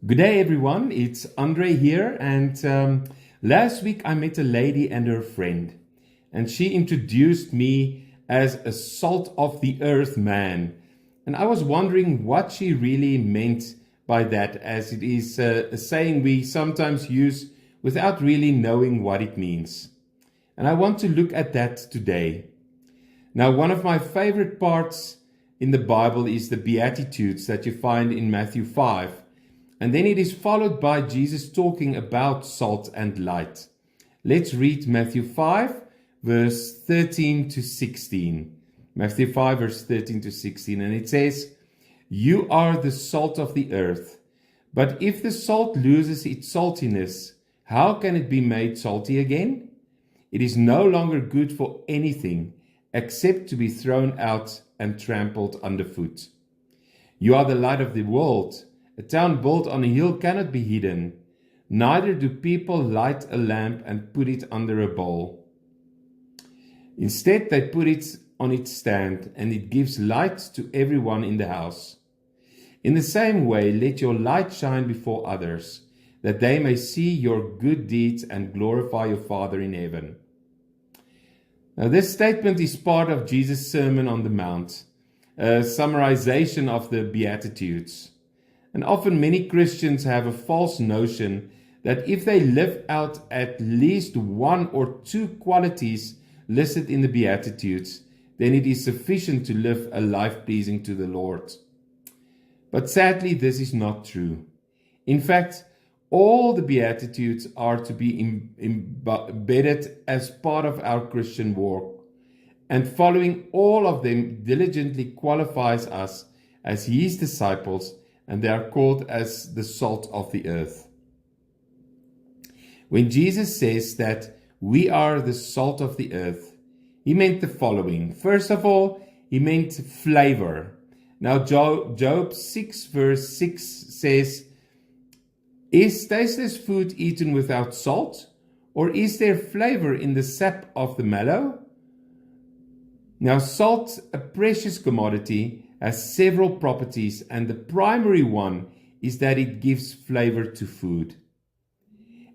Good day, everyone. It's Andre here. And last week I met a lady and her friend, and she introduced me as a salt of the earth man. And I was wondering what she really meant by that, as it is a saying we sometimes use without really knowing what it means. And I want to look at that today. Now, one of my favorite parts in the Bible is the Beatitudes that you find in Matthew 5. And then it is followed by Jesus talking about salt and light. Let's read Matthew 5, verse 13 to 16. Matthew 5, verse 13 to 16. And it says, "You are the salt of the earth. But if the salt loses its saltiness, how can it be made salty again? It is no longer good for anything except to be thrown out and trampled underfoot. You are the light of the world. A town built on a hill cannot be hidden. Neither do people light a lamp and put it under a bowl. Instead, they put it on its stand, and it gives light to everyone in the house. In the same way, let your light shine before others, that they may see your good deeds and glorify your Father in heaven." Now, this statement is part of Jesus' Sermon on the Mount, a summarization of the Beatitudes. And often many Christians have a false notion that if they live out at least one or two qualities listed in the Beatitudes, then it is sufficient to live a life pleasing to the Lord. But sadly, this is not true. In fact, all the Beatitudes are to be embedded as part of our Christian walk, and following all of them diligently qualifies us as His disciples, and they are called as the salt of the earth. When Jesus says that we are the salt of the earth, He meant the following. First of all, He meant flavor. Now, Job 6 verse 6 says, "Is tasteless food eaten without salt? Or is there flavor in the sap of the mallow?" Now, salt, a precious commodity, has several properties, and the primary one is that it gives flavor to food.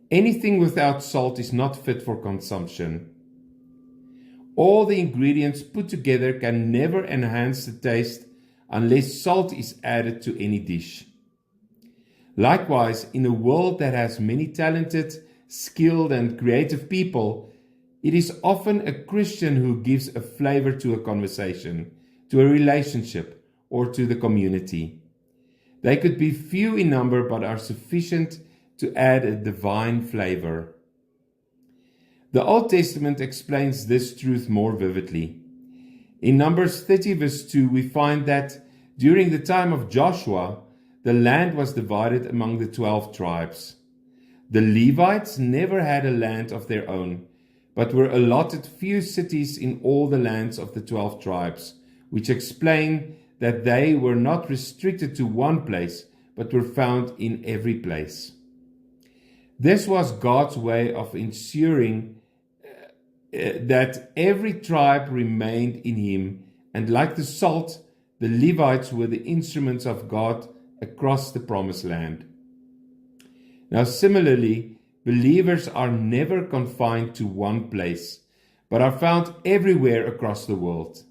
Anything without salt is not fit for consumption. All the ingredients put together can never enhance the taste unless salt is added to any dish. Likewise, in a world that has many talented, skilled, and creative people, it is often a Christian who gives a flavor to a conversation, to a relationship, or to the community. They could be few in number, but are sufficient to add a divine flavor. The Old Testament explains this truth more vividly. In Numbers 30 verse 2, we find that during the time of Joshua, the land was divided among the 12 tribes. The Levites never had a land of their own, but were allotted few cities in all the lands of the 12 tribes, which explain that they were not restricted to one place, but were found in every place. This was God's way of ensuring that every tribe remained in Him, and like the salt, the Levites were the instruments of God across the promised land. Now, similarly, believers are never confined to one place, but are found everywhere across the world.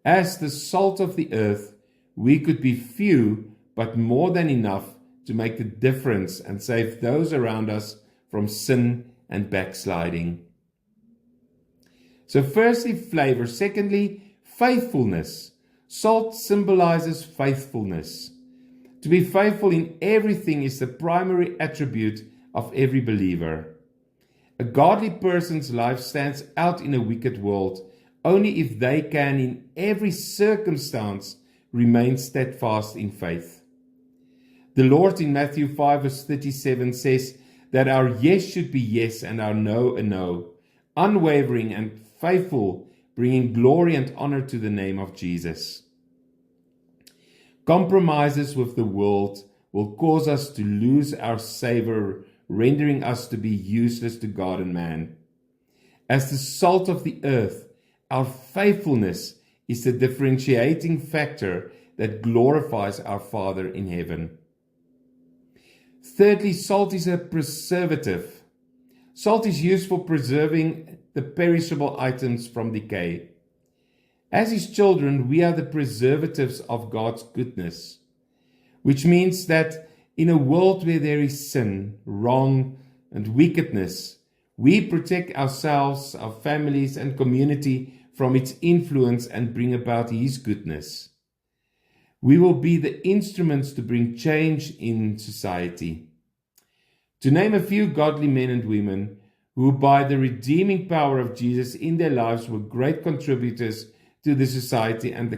As the salt of the earth, we could be few, but more than enough to make the difference and save those around us from sin and backsliding. So firstly, flavor. Secondly, faithfulness. Salt symbolizes faithfulness. To be faithful in everything is the primary attribute of every believer. A godly person's life stands out in a wicked world only if they can, in every circumstance, remain steadfast in faith. The Lord in Matthew 5 verse 37 says that our yes should be yes and our no a no, unwavering and faithful, bringing glory and honor to the name of Jesus. Compromises with the world will cause us to lose our savor, rendering us to be useless to God and man. As the salt of the earth, our faithfulness is the differentiating factor that glorifies our Father in heaven. Thirdly, salt is a preservative. Salt is used for preserving the perishable items from decay. As His children, we are the preservatives of God's goodness, which means that in a world where there is sin, wrong, and wickedness, we protect ourselves, our families, and community from its influence and bring about His goodness. We will be the instruments to bring change in society. To name a few godly men and women who, by the redeeming power of Jesus in their lives, were great contributors to the society and the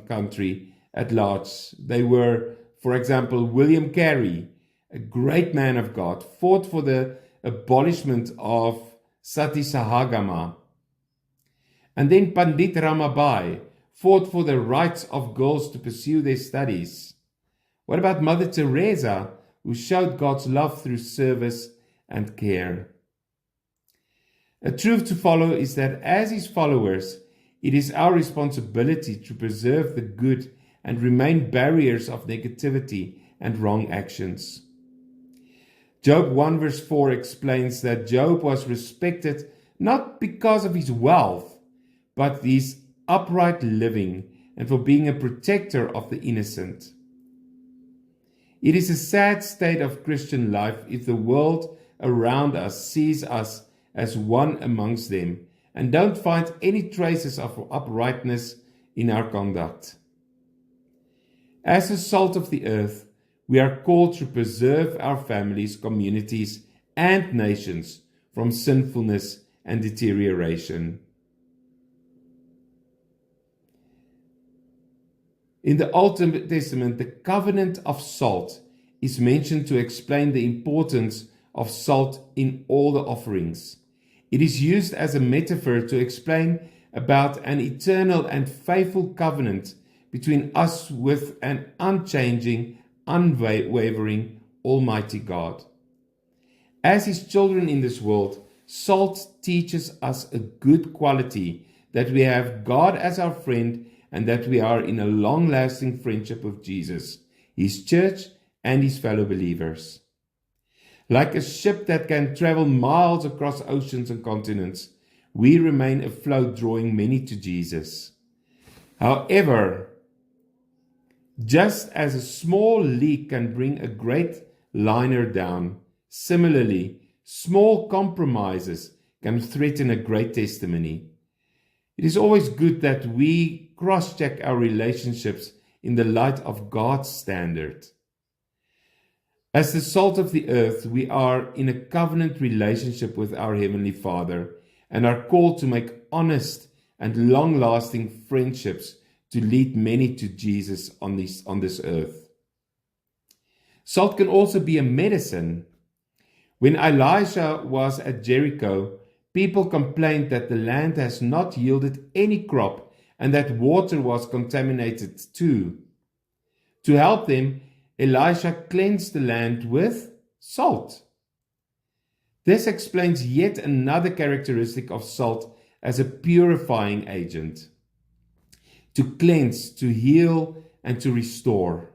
country at large. They were, for example, William Carey, a great man of God, fought for the abolishment of Sati Sahagama. And then Pandit Ramabai fought for the rights of girls to pursue their studies. What about Mother Teresa, who showed God's love through service and care? A truth to follow is that as His followers, it is our responsibility to preserve the good and remain barriers of negativity and wrong actions. Job 1 verse 4 explains that Job was respected not because of his wealth, but his upright living and for being a protector of the innocent. It is a sad state of Christian life if the world around us sees us as one amongst them and don't find any traces of uprightness in our conduct. As the salt of the earth, we are called to preserve our families, communities, and nations from sinfulness and deterioration. In the Old Testament, the covenant of salt is mentioned to explain the importance of salt in all the offerings. It is used as a metaphor to explain about an eternal and faithful covenant between us with an unchanging, unwavering, almighty God. As His children in this world, salt teaches us a good quality, that we have God as our friend and that we are in a long-lasting friendship with Jesus, His church, and His fellow believers. Like a ship that can travel miles across oceans and continents, we remain afloat, drawing many to Jesus. However, just as a small leak can bring a great liner down, similarly, small compromises can threaten a great testimony. It is always good that we cross-check our relationships in the light of God's standard. As the salt of the earth, we are in a covenant relationship with our Heavenly Father and are called to make honest and long-lasting friendships to lead many to Jesus on this earth. Salt can also be a medicine. When Elisha was at Jericho, people complained that the land has not yielded any crop and that water was contaminated too. To help them, Elisha cleansed the land with salt. This explains yet another characteristic of salt as a purifying agent. To cleanse, to heal, and to restore.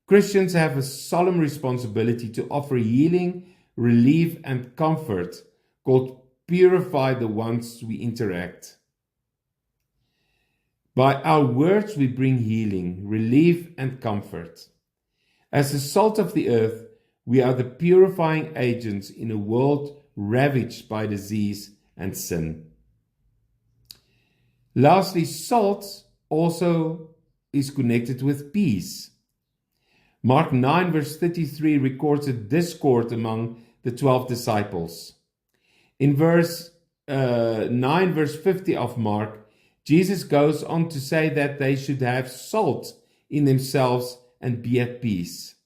Christians have a solemn responsibility to offer healing, relief, and comfort, called purify the ones we interact. By our words we bring healing, relief, and comfort. As the salt of the earth, we are the purifying agents in a world ravaged by disease and sin. Lastly, salt also is connected with peace. Mark 9 verse 33 records a discord among the 12 disciples. In verse 9 verse 50 of Mark, Jesus goes on to say that they should have salt in themselves and be at peace.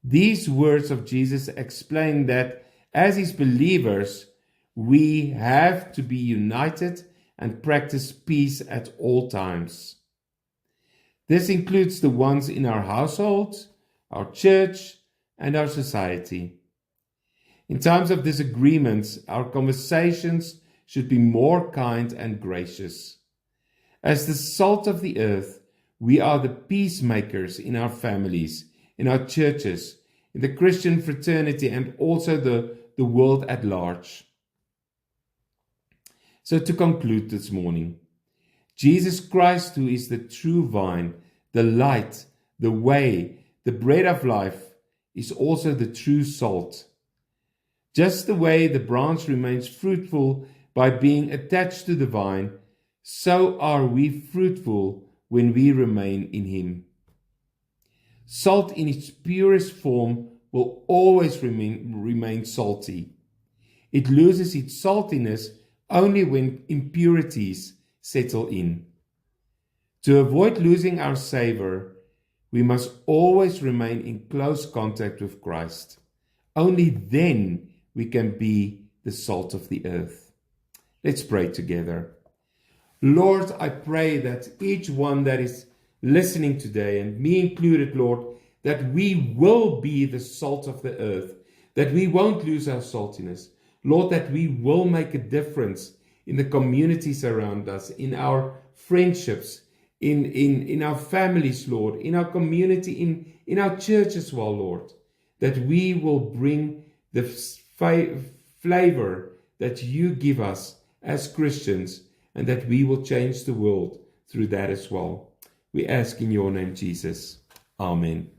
These words of Jesus explain that as His believers, we have to be united and practice peace at all times. This includes the ones in our households, our church, and our society. In times of disagreements, our conversations should be more kind and gracious. As the salt of the earth, we are the peacemakers in our families, in our churches, in the Christian fraternity, and also the world at large. So to conclude this morning, Jesus Christ, who is the true vine, the light, the way, the bread of life, is also the true salt. Just the way the branch remains fruitful by being attached to the vine, so are we fruitful when we remain in him. Salt in its purest form will always remain salty. It loses its saltiness only when impurities settle in. To avoid losing our savor, we must always remain in close contact with Christ. Only then we can be the salt of the earth. Let's pray together. Lord, I pray that each one that is listening today, and me included, Lord, that we will be the salt of the earth, that we won't lose our saltiness. Lord, that we will make a difference in the communities around us, in our friendships, in our families, Lord, in our community, in our church as well, Lord, that we will bring the flavor that you give us as Christians, and that we will change the world through that as well. We ask in your name, Jesus. Amen.